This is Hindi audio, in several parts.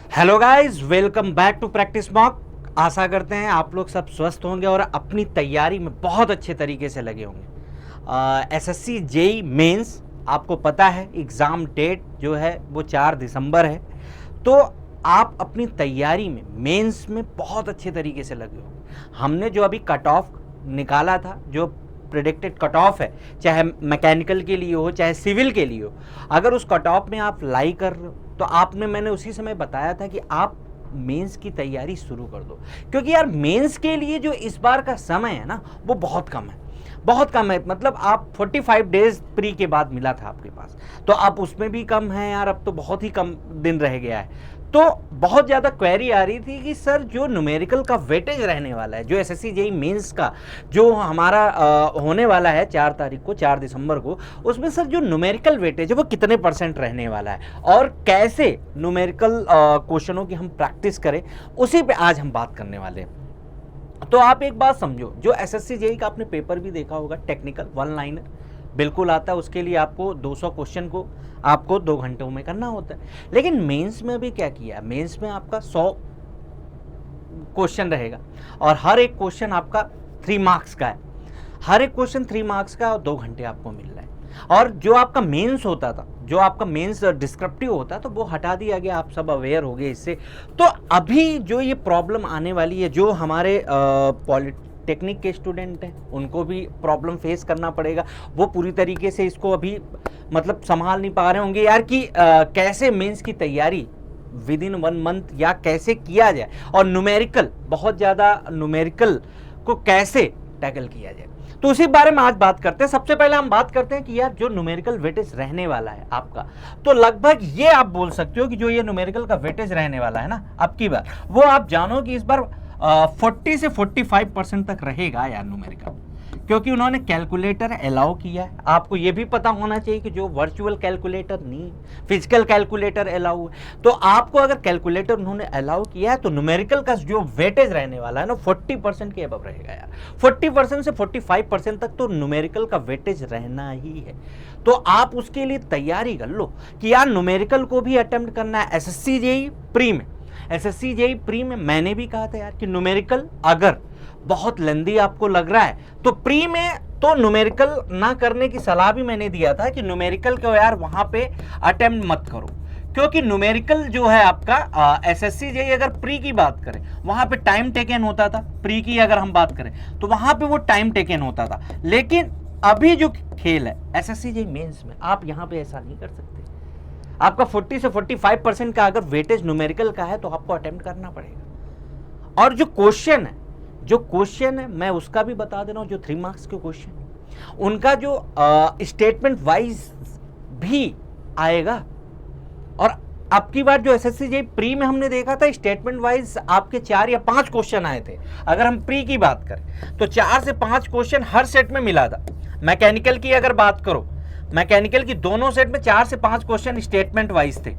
Hello guys, welcome back to practice mock. आशा करते हैं आप लोग सब स्वस्थ होंगे और अपनी तैयारी में बहुत अच्छे तरीके से लगे होंगे। एसएससी जेई मेंस आपको पता है एग्ज़ाम डेट जो है वो 4 दिसंबर है। तो आप अपनी तैयारी में मेंस में बहुत अच्छे तरीके से लगे होंगे। हमने जो अभी कट ऑफ निकाला था, जो प्रिडिक्टेड कट ऑफ है, चाहे मैकेनिकल के लिए हो चाहे सिविल के लिए हो, अगर उस कट ऑफ में आप लाई कर रहे हो तो मैंने उसी समय बताया था कि आप मेंस की तैयारी शुरू कर दो। क्योंकि यार मेंस के लिए जो इस बार का समय है ना वो बहुत कम है, बहुत कम है। मतलब आप 45 डेज प्री के बाद मिला था आपके पास, तो अब उसमें भी कम है यार, अब तो बहुत ही कम दिन रह गया है। तो बहुत ज़्यादा क्वेरी आ रही थी कि सर जो न्यूमेरिकल का वेटेज रहने वाला है, जो एसएससी जेई मेंस का जो हमारा होने वाला है 4 तारीख को, 4 दिसंबर को, उसमें सर जो न्यूमेरिकल वेटेज है वो कितने % रहने वाला है और कैसे न्यूमेरिकल क्वेश्चनों की हम प्रैक्टिस करें, उसी पे आज हम बात करने वाले हैं। तो आप एक बात समझो, जो एसएससी जेई का आपने पेपर भी देखा होगा, टेक्निकल 1 लाइनर बिल्कुल आता है, उसके लिए आपको 200 क्वेश्चन को आपको 2 घंटों में करना होता है। लेकिन मेंस में भी क्या किया है, मेंस में आपका 100 क्वेश्चन रहेगा और हर एक क्वेश्चन आपका 3 मार्क्स का है। हर एक क्वेश्चन 3 मार्क्स का और 2 घंटे आपको मिल रहा है। और जो आपका मेंस होता था, जो आपका मेंस डिस्क्रिप्टिव होता तो वो हटा दिया गया, आप सब अवेयर हो गए इससे। तो अभी जो ये प्रॉब्लम आने वाली है, जो हमारे पॉलिटेक्निक के स्टूडेंट हैं उनको भी प्रॉब्लम फेस करना पड़ेगा। वो पूरी तरीके से इसको अभी मतलब संभाल नहीं पा रहे होंगे यार कि कैसे मेंस की तैयारी विद इन 1 मंथ या कैसे किया जाए और न्यूमेरिकल, बहुत ज़्यादा न्यूमेरिकल को कैसे टैकल किया जाए। तो उसी बारे में आज बात करते हैं। सबसे पहले हम बात करते हैं कि यार जो न्यूमेरिकल वेटेज रहने वाला है आपका, तो लगभग ये आप बोल सकते हो कि जो ये न्यूमेरिकल का वेटेज रहने वाला है ना अब की बार, वो आप जानो कि इस बार 40 से 45% तक रहेगा यार न्यूमेरिकल। क्योंकि उन्होंने कैलकुलेटर अलाउ किया है। आपको ये भी पता होना चाहिए कि जो वर्चुअल कैलकुलेटर नहीं, फिजिकल कैलकुलेटर अलाउ है। तो आपको अगर कैलकुलेटर उन्होंने अलाउ किया है तो न्यूमेरिकल का जो वेटेज रहने वाला है ना 40% के अबव रहेगा यार। 40% से 45% तक तो न्यूमेरिकल का वेटेज रहना ही है। तो आप उसके लिए तैयारी कर लो कि यार न्यूमेरिकल को भी अटेम्प्ट करना है एसएससी जेई प्री में। एसएससी जेई प्री में मैंने भी कहा था यार कि न्यूमेरिकल अगर बहुत लेंदी आपको लग रहा है तो प्री में तो न्यूमेरिकल ना करने की सलाह भी मैंने दिया था कि न्यूमेरिकल को यार वहां पे अटेम्प्ट मत करो। क्योंकि न्यूमेरिकल जो है आपका एसएससी जेई अगर प्री की बात करें वहां पे टाइम टेकन होता था, प्री की अगर हम बात करें तो वहां पे वो टाइम टेकन होता था। लेकिन अभी जो खेल है एसएससी जेई मेंस में, आप यहां पे ऐसा नहीं कर सकते। आपका 40 से 45% का अगर वेटेज न्यूमेरिकल का है तो आपको अटेम्प्ट करना पड़ेगा। और जो क्वेश्चन है मैं उसका भी बता दे रहा हूं, जो 3 मार्क्स के क्वेश्चन उनका जो स्टेटमेंट वाइज भी आएगा। और अब की बार जो एसएससी जेई प्री में हमने देखा था स्टेटमेंट वाइज आपके 4 या 5 क्वेश्चन आए थे। अगर हम प्री की बात करें तो 4 से 5 क्वेश्चन हर सेट में मिला था। मैकेनिकल की अगर बात करो, मैकेनिकल की दोनों सेट में 4 से 5 क्वेश्चन स्टेटमेंट वाइज थे।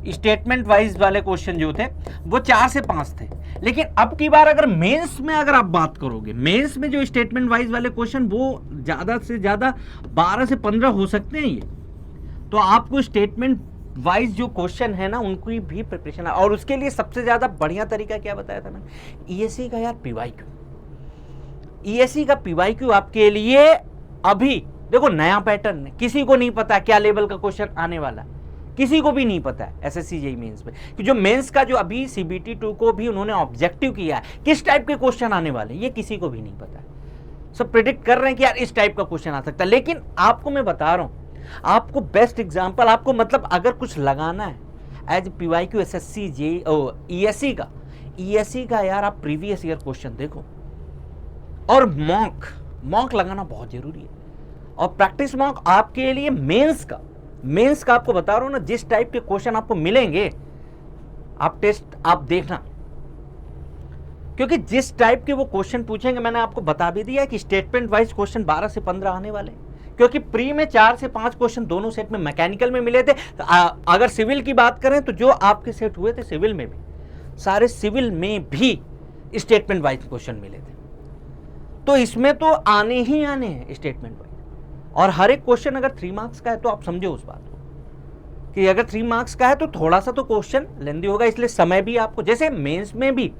स्टेटमेंट वाइज वाले क्वेश्चन जो थे वो 4 से 5 थे। लेकिन अब की बार अगर मेंस में अगर आप बात करोगे, मेंस में जो स्टेटमेंट वाइज वाले क्वेश्चन वो ज्यादा से ज्यादा 12 से 15 हो सकते हैं ये। तो आपको स्टेटमेंट वाइज जो क्वेश्चन है ना उनकी भी प्रिपरेशन है। और उसके लिए सबसे ज्यादा बढ़िया तरीका क्या बताया था मैंने, ईएससी का यार पीवाईक्यू। ईएससी का पीवाईक्यू आपके लिए अभी देखो नया पैटर्न है, किसी को नहीं पता क्या लेवल का क्वेश्चन आने वाला है, किसी को भी नहीं पता है एसएससी जेई मेंस में। कि जो मेंस का जो अभी सीबीटी 2 को भी उन्होंने ऑब्जेक्टिव किया है, किस टाइप के क्वेश्चन आने वाले ये किसी को भी नहीं पता है। सब प्रिडिक्ट कर रहे हैं कि यार इस टाइप का क्वेश्चन आ सकता है। लेकिन आपको मैं बता रहा हूं, आपको बेस्ट एग्जांपल, आपको मतलब अगर कुछ लगाना है as PYQ SSC JE ESC का यार आप प्रीवियस ईयर क्वेश्चन देखो और मॉक लगाना बहुत जरूरी है। और प्रैक्टिस मॉक आपके लिए मेंस का आपको बता रहा हूं ना, जिस टाइप के क्वेश्चन आपको मिलेंगे आप टेस्ट आप देखना। क्योंकि जिस टाइप के वो क्वेश्चन पूछेंगे मैंने आपको बता भी दिया कि स्टेटमेंट वाइज क्वेश्चन 12 से 15 आने वाले हैं। क्योंकि प्री में 4 से 5 क्वेश्चन दोनों सेट में मैकेनिकल में मिले थे। अगर सिविल की बात करें तो जो आपके सेट हुए थे सिविल में भी, सारे सिविल में भी स्टेटमेंट वाइज क्वेश्चन मिले थे। तो इसमें तो आने ही आने हैं स्टेटमेंट वाइज। और हर एक क्वेश्चन अगर 3 मार्क्स का है तो आप समझो उस बात को कि अगर 3 मार्क्स का है तो थोड़ा सा तो क्वेश्चन लेंदी होगा, इसलिए समय भी आपको, जैसे मेंस में भी,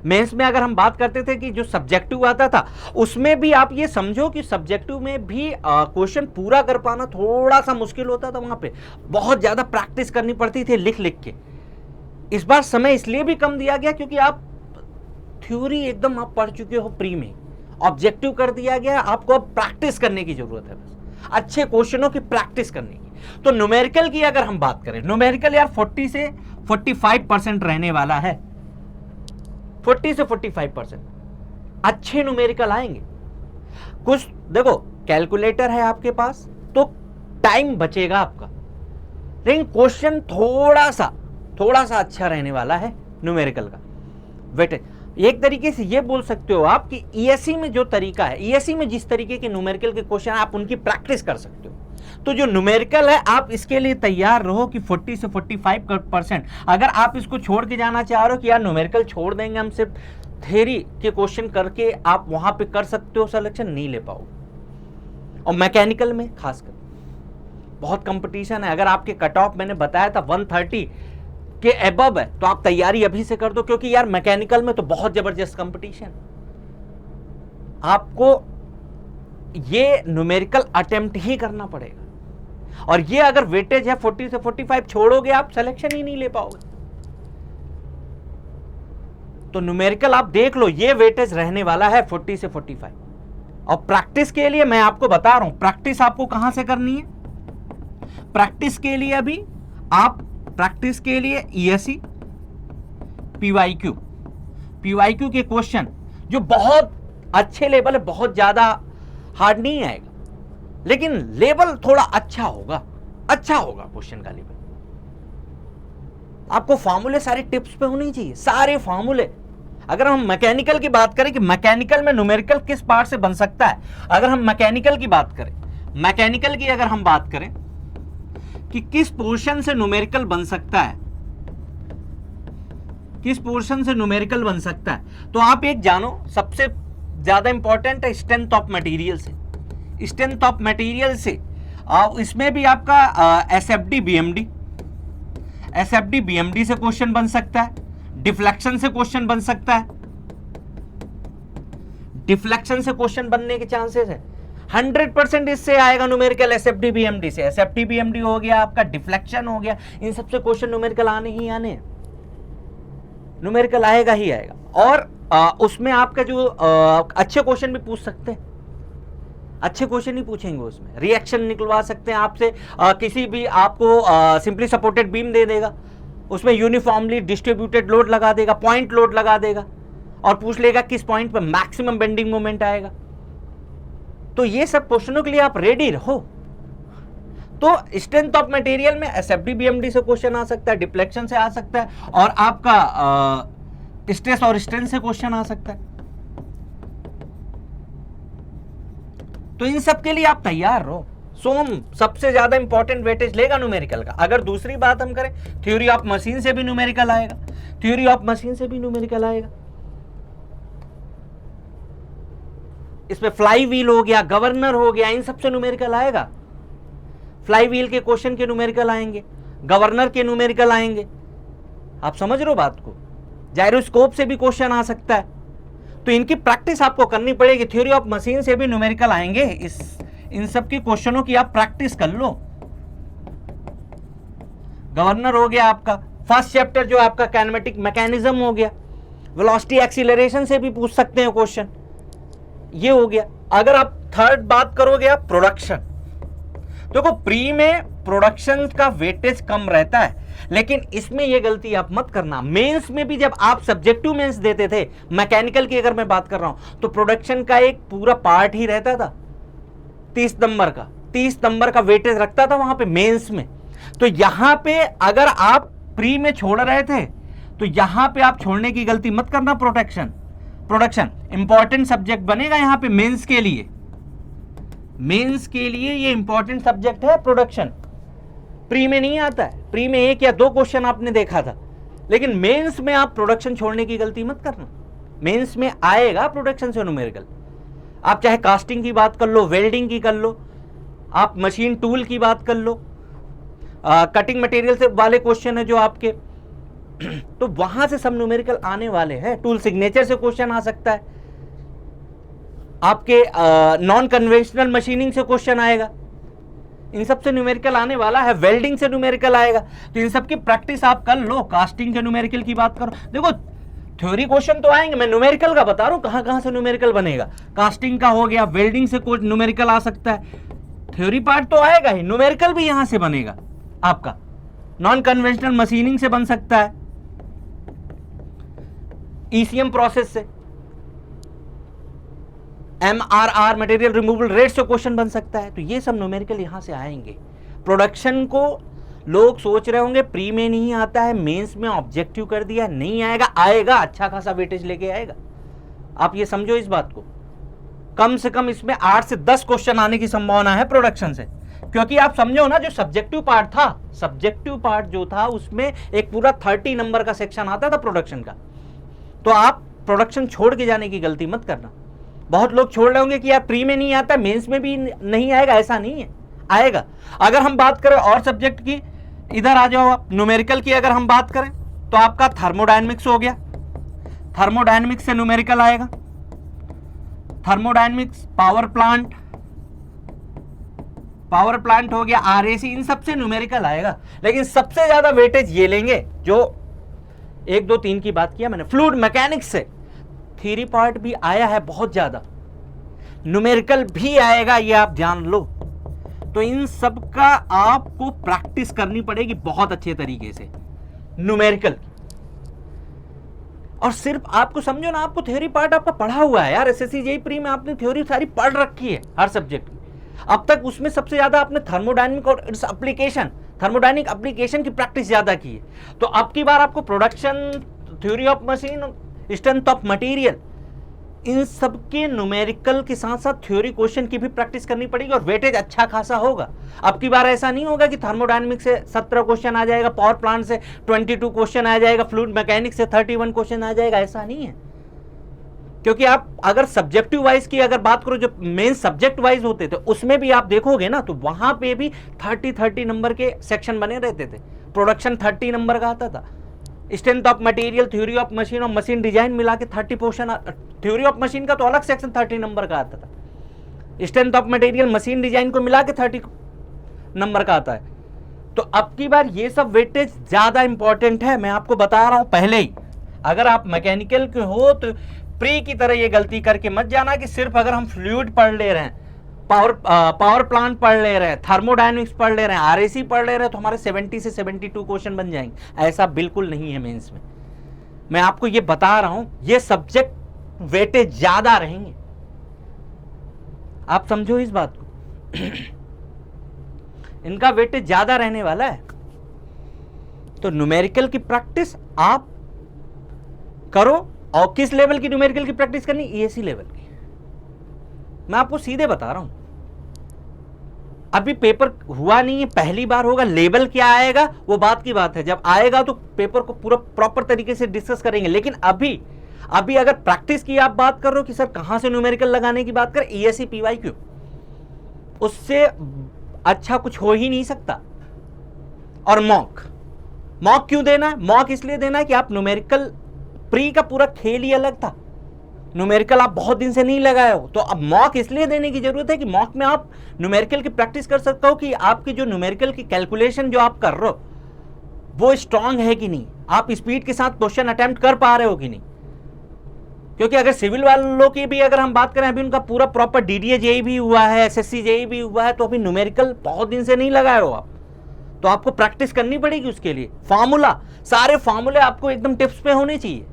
मेंस में अगर हम बात करते थे कि जो सब्जेक्टिव आता था उसमें भी आप ये समझो कि सब्जेक्टिव में भी क्वेश्चन पूरा कर पाना थोड़ा सा मुश्किल होता था, वहां पे बहुत ज्यादा प्रैक्टिस करनी पड़ती थी लिख लिख के। इस बार समय इसलिए भी कम दिया गया क्योंकि आप थ्योरी एकदम आप पढ़ चुके हो प्री में, ऑब्जेक्टिव कर दिया गया, आपको अब प्रैक्टिस करने की जरूरत है, बस अच्छे क्वेश्चनों की प्रैक्टिस करने की। तो न्यूमेरिकल की अगर हम बात करें, न्यूमेरिकल यार 40 से 45% रहने वाला है, 40 से 45% अच्छे न्यूमेरिकल आएंगे। कुछ देखो कैलकुलेटर है आपके पास तो टाइम बचेगा आपका, लेकिन क्वेश्चन थोड़ा सा अच्छा रहने वाला है न्यूमेरिकल का वेटेज। एक तरीके से ये बोल सकते हो आप कि ईएससी में जो तरीका है, ईएससी में जिस तरीके के न्यूमेरिकल के क्वेश्चन आप उनकी प्रैक्टिस कर सकते हो, तो जो न्यूमेरिकल है आप इसके लिए तैयार रहो कि 40 से 45%। अगर आप इसको छोड़ के जाना चाह रहे हो कि यार न्यूमेरिकल छोड़ देंगे, हम सिर्फ थ्योरी के क्वेश्चन करके आप वहां पे कर सकते हो सिलेक्शन, नहीं ले पाओगे। और मैकेनिकल में खासकर बहुत कंपटीशन है। अगर आपके कट ऑफ मैंने बताया था 130 के एबव है तो आप तैयारी अभी से कर दो, क्योंकि यार मैकेनिकल में तो बहुत जबरदस्त कंपटीशन, आपको ये न्यूमेरिकल अटेम्प्ट ही करना पड़ेगा। और ये अगर वेटेज है 40 से 45 छोड़ोगे आप सिलेक्शन ही नहीं ले पाओगे। तो न्यूमेरिकल आप देख लो, ये वेटेज रहने वाला है 40 से 45। और प्रैक्टिस के लिए मैं आपको बता रहा हूं, प्रैक्टिस आपको कहां से करनी है। प्रैक्टिस के लिए अभी आप प्रैक्टिस के लिए ईएससी पीवाईक्यू के क्वेश्चन जो बहुत अच्छे लेवल है, बहुत ज्यादा हार्ड नहीं आएगा, लेकिन लेवल थोड़ा अच्छा होगा क्वेश्चन का लेवल। आपको फार्मूले सारे टिप्स पे होने चाहिए, सारे फार्मूले। अगर हम मैकेनिकल की बात करें कि मैकेनिकल में न्यूमेरिकल किस पार्ट से बन सकता है, अगर हम मैकेनिकल की बात करें, मैकेनिकल की अगर हम बात करें कि किस पोर्शन से न्यूमेरिकल बन सकता है, किस पोर्शन से न्यूमेरिकल बन सकता है, तो आप एक जानो सबसे ज्यादा इंपॉर्टेंट है स्ट्रेंथ ऑफ मटेरियल से। स्ट्रेंथ ऑफ मटेरियल से इसमें भी आपका एसएफडी बीएमडी से क्वेश्चन बन सकता है, डिफ्लेक्शन से क्वेश्चन बन सकता है, डिफ्लेक्शन से क्वेश्चन बनने के चांसेस है 100% इससे आएगा न्यूमेरिकल, एसएफडी बीएमडी से। एसएफडी बीएमडी हो गया आपका, डिफ्लेक्शन हो गया, इन सबसे क्वेश्चन न्यूमेरिकल आने ही आने, न्यूमेरिकल आएगा ही आएगा। और उसमें आपका जो अच्छे क्वेश्चन भी पूछ सकते हैं, अच्छे क्वेश्चन ही पूछेंगे उसमें, रिएक्शन निकलवा सकते हैं आपसे। किसी भी आपको सिंपली सपोर्टेड बीम दे देगा, उसमें यूनिफॉर्मली डिस्ट्रीब्यूटेड लोड लगा देगा, पॉइंट लोड लगा देगा और पूछ लेगा किस पॉइंट पर मैक्सिमम बेंडिंग मोमेंट आएगा। तो ये सब क्वेश्चनों के लिए आप रेडी रहो। तो स्ट्रेंथ ऑफ मटेरियल में एसएफडी बीएमडी से क्वेश्चन आ सकता है, डिफ्लेक्शन से आ सकता है, और आपका स्ट्रेस और स्ट्रेन से क्वेश्चन आ सकता है। तो इन सब के लिए आप तैयार रहो। सोम सबसे ज्यादा इंपॉर्टेंट वेटेज लेगा न्यूमेरिकल का। अगर दूसरी बात हम करें, थ्योरी ऑफ मशीन से भी न्यूमेरिकल आएगा, थ्योरी ऑफ मशीन से भी न्यूमेरिकल आएगा। इसमें फ्लाई व्हील हो गया, गवर्नर हो गया, इन सबसे न्यूमेरिकल आएगा। फ्लाई व्हील के क्वेश्चन के न्यूमेरिकल आएंगे, गवर्नर के न्यूमेरिकल आएंगे। आप समझ रहे हो बात को। जायरोस्कोप से भी क्वेश्चन आ सकता है। तो इनकी प्रैक्टिस आपको करनी पड़ेगी। थ्योरी ऑफ मशीन से भी न्यूमेरिकल आएंगे, इन सब के क्वेश्चनों की आप प्रैक्टिस कर लो। गवर्नर हो गया आपका, फर्स्ट चैप्टर जो आपका काइनेमेटिक मैकेनिज्म हो गया, वेलोसिटी एक्सीलरेशन से भी पूछ सकते हैं क्वेश्चन, ये हो गया। अगर आप थर्ड बात करोगे आप प्रोडक्शन, देखो प्री में प्रोडक्शन का वेटेज कम रहता है, लेकिन इसमें ये गलती आप मत करना। मेंस में भी जब आप सब्जेक्टिव मेंस देते थे, मैकेनिकल की अगर मैं बात कर रहा हूं, तो प्रोडक्शन का एक पूरा पार्ट ही रहता था 30 नंबर का वेटेज रखता था वहां पे मेंस में। तो यहां पे अगर आप प्री में छोड़ रहे थे तो यहां पे आप छोड़ने की गलती मत करना। प्रोडक्शन इंपॉर्टेंट सब्जेक्ट बनेगा यहां पे मेंस के लिए। मेंस के लिए ये इंपॉर्टेंट सब्जेक्ट है प्रोडक्शन। प्री में नहीं आता है, प्री में 1 या 2 क्वेश्चन आपने देखा था, लेकिन मेंस में आप प्रोडक्शन छोड़ने की गलती मत करना। मेंस में आएगा प्रोडक्शन से न्यूमेरिकल। आप चाहे कास्टिंग की बात कर लो, वेल्डिंग की कर लो, आप मशीन टूल की बात कर लो, कटिंग मटेरियल से वाले क्वेश्चन है जो आपके तो वहां से सब न्यूमेरिकल आने वाले हैं। टूल सिग्नेचर से क्वेश्चन आ सकता है, आपके नॉन कन्वेंशनल मशीनिंग से क्वेश्चन आएगा, इन सब से न्यूमेरिकल आने वाला है। वेल्डिंग से न्यूमेरिकल आएगा, तो इन सब की प्रैक्टिस आप कर लो। कास्टिंग के न्यूमेरिकल की बात करो, देखो थ्योरी क्वेश्चन तो आएंगे, मैं न्यूमेरिकल का बता रहा हूं कहां कहां से न्यूमेरिकल बनेगा। कास्टिंग का हो गया, वेल्डिंग से कुछ न्यूमेरिकल आ सकता है, थ्योरी पार्ट तो आएगा ही, न्यूमेरिकल भी यहां से बनेगा आपका। नॉन कन्वेंशनल मशीनिंग से बन सकता है, ईसीएम प्रोसेस से, MRR मटेरियल रिमूवल रेट से क्वेश्चन बन सकता है। तो ये सब न्यूमेरिकल यहां से आएंगे। प्रोडक्शन को लोग सोच रहे होंगे प्री में नहीं आता है, मेंस में ऑब्जेक्टिव कर दिया, नहीं आएगा, आएगा, अच्छा खासा वेटेज लेके आएगा। आप ये समझो इस बात को, कम से कम इसमें 8 से 10 क्वेश्चन आने की संभावना है प्रोडक्शन से। क्योंकि आप समझो ना, जो सब्जेक्टिव पार्ट था, सब्जेक्टिव पार्ट जो था उसमें एक पूरा 30 नंबर का सेक्शन आता था प्रोडक्शन का। तो आप प्रोडक्शन छोड़ के जाने की गलती मत करना। बहुत लोग छोड़ रहे होंगे कि यार प्री में नहीं आता, मेंस में भी नहीं आएगा, ऐसा नहीं है, आएगा। अगर हम बात करें और सब्जेक्ट की, इधर आ जाओ आप, न्यूमेरिकल की अगर हम बात करें तो आपका थर्मोडायनेमिक्स हो गया, थर्मोडायनेमिक्स से न्यूमेरिकल आएगा। थर्मोडायनेमिक्स, पावर प्लांट हो गया, RAC, इन सब से न्यूमेरिकल आएगा। लेकिन सबसे ज्यादा वेटेज ये लेंगे जो 1 2 3 की बात किया मैंने। फ्लूइड मैकेनिक्स से थ्योरी पार्ट भी आया है बहुत ज्यादा, न्यूमेरिकल भी आएगा, ये आप जान लो। तो इन सब का आपको प्रैक्टिस करनी पड़ेगी बहुत अच्छे तरीके से, न्यूमेरिकल। और सिर्फ आपको समझो ना, आपको थ्योरी पार्ट आपका पढ़ा हुआ है यार, SSC JEE प्री में आपने थ्योरी सारी पढ़ रखी है हर सब्जेक्ट की। अब तक उसमें सबसे ज्यादा आपने थर्मोडायनेमिक और इट्स एप्लीकेशन, थर्मोडायनेमिक एप्लीकेशन की प्रैक्टिस ज्यादा की है। तो अब की बार आपको production, theory of machine, strength of material, इन सब के न्यूमेरिकल के साथ साथ थ्योरी क्वेश्चन की भी प्रैक्टिस करनी पड़ेगी और वेटेज अच्छा खासा होगा। अब की बार ऐसा नहीं होगा कि थर्मोडायनेमिक्स से 17 क्वेश्चन आ जाएगा, पावर प्लांट से 22 क्वेश्चन आ जाएगा, फ्लूइड मैकेनिक्स से 31 क्वेश्चन आ जाएगा, ऐसा नहीं है। क्योंकि आप अगर सब्जेक्टिव वाइज की अगर बात करो, जो मेन सब्जेक्ट वाइज होते थे उसमें भी आप देखोगे ना, तो वहां पे भी 30 नंबर के सेक्शन बने रहते थे। प्रोडक्शन 30 नंबर का आता था, strength of material, theory of machine और मशीन डिजाइन मिला के 30 पोर्शन। थ्योरी ऑफ मशीन का तो अलग सेक्शन 30 नंबर का आता था, strength of material, machine design को मिला के 30 नंबर का आता है। तो अब की बार ये सब वेटेज ज्यादा इंपॉर्टेंट है, मैं आपको बता रहा हूं पहले ही। अगर आप मैकेनिकल के हो तो प्री की तरह ये गलती करके मत जाना कि सिर्फ अगर हम फ्लूइड पढ़ ले रहे हैं, पावर प्लांट पढ़ ले रहे हैं, थर्मोडायनेमिक्स पढ़ ले रहे हैं, RAC पढ़ ले रहे हैं, तो हमारे 70 से 72 क्वेश्चन बन जाएंगे। ऐसा बिल्कुल नहीं है मेंस में। मैं आपको ये बता रहा हूं, ये सब्जेक्ट वेटेज ज्यादा रहेंगे, आप समझो इस बात को। इनका वेटेज ज्यादा रहने वाला है। तो न्यूमेरिकल की प्रैक्टिस आप करो। और किस लेवल की न्यूमेरिकल की प्रैक्टिस करनी? EAC लेवल की। मैं आपको सीधे बता रहा हूं, अभी पेपर हुआ नहीं है, पहली बार होगा। लेवल क्या आएगा वो बात की बात है, जब आएगा तो पेपर को पूरा प्रॉपर तरीके से डिस्कस करेंगे। लेकिन अभी अगर प्रैक्टिस की आप बात कर रहे हो कि सर कहां से न्यूमेरिकल लगाने की बात करें, EAC PYQ, उससे अच्छा कुछ हो ही नहीं सकता। और मॉक क्यों देना है? मॉक इसलिए देना है कि आप न्यूमेरिकल, प्री का पूरा खेल ही अलग था, न्यूमेरिकल आप बहुत दिन से नहीं लगाए हो, तो अब मॉक इसलिए देने की जरूरत है कि मॉक में आप न्यूमेरिकल की प्रैक्टिस कर सकते हो कि आपकी जो न्यूमेरिकल की कैलकुलेशन जो आप कर रहे हो वो स्ट्रांग है कि नहीं, आप स्पीड के साथ क्वेश्चन अटेम्प्ट कर पा रहे हो कि नहीं। क्योंकि अगर सिविल वालों की भी अगर हम बात करें, अभी उनका पूरा प्रॉपर DDA JEE भी हुआ है, SSC JEE भी हुआ है, तो अभी न्यूमेरिकल बहुत दिन से नहीं लगाए हो आप, तो आपको प्रैक्टिस करनी पड़ेगी उसके लिए। फार्मूला, सारे फार्मूले आपको एकदम टिप्स पे होने चाहिए,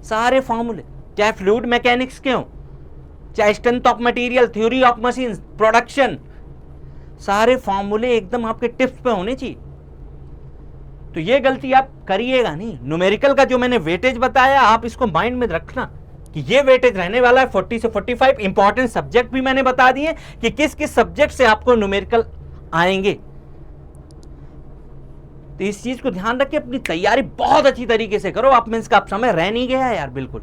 सारे फार्मूले, चाहे फ्लूइड मैकेनिक्स के हो, चाहे strength of material, theory of machine, production, सारे फार्मूले एकदम आपके टिप्स पे होने चाहिए। तो ये गलती आप करिएगा नहीं। न्यूमेरिकल का जो मैंने वेटेज बताया, आप इसको माइंड में रखना कि ये वेटेज रहने वाला है 40 से 45। इंपॉर्टेंट सब्जेक्ट भी मैंने बता दिए कि किस किस सब्जेक्ट से आपको न्यूमेरिकल आएंगे। तो इस चीज को ध्यान रख के अपनी तैयारी बहुत अच्छी तरीके से करो। आप मीन्स का आप समय रह नहीं गया यार, बिल्कुल।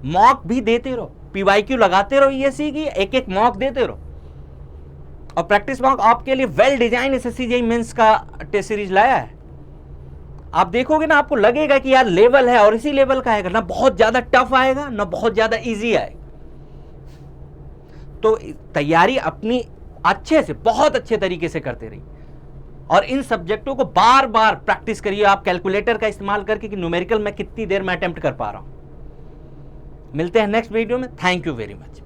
मॉक भी देते रहो, PYQ लगाते रहो, EAC की एक एक मॉक देते रहो। और प्रैक्टिस मॉक आपके लिए well design SSC JEE mains का टेस्ट सीरीज लाया है। आप देखोगे ना, आपको लगेगा कि यार लेवल है, और इसी लेवल का आएगा ना, बहुत ज्यादा टफ आएगा ना बहुत ज्यादा इजी आएगा। तो तैयारी अपनी अच्छे से, बहुत अच्छे तरीके से करते रहिए, और इन सब्जेक्टों को बार बार प्रैक्टिस करिए आप कैलकुलेटर का इस्तेमाल करके कि न्यूमेरिकल में कितनी देर में अटेम्प्ट कर पा रहा हूं। मिलते हैं नेक्स्ट वीडियो में। Thank you very much.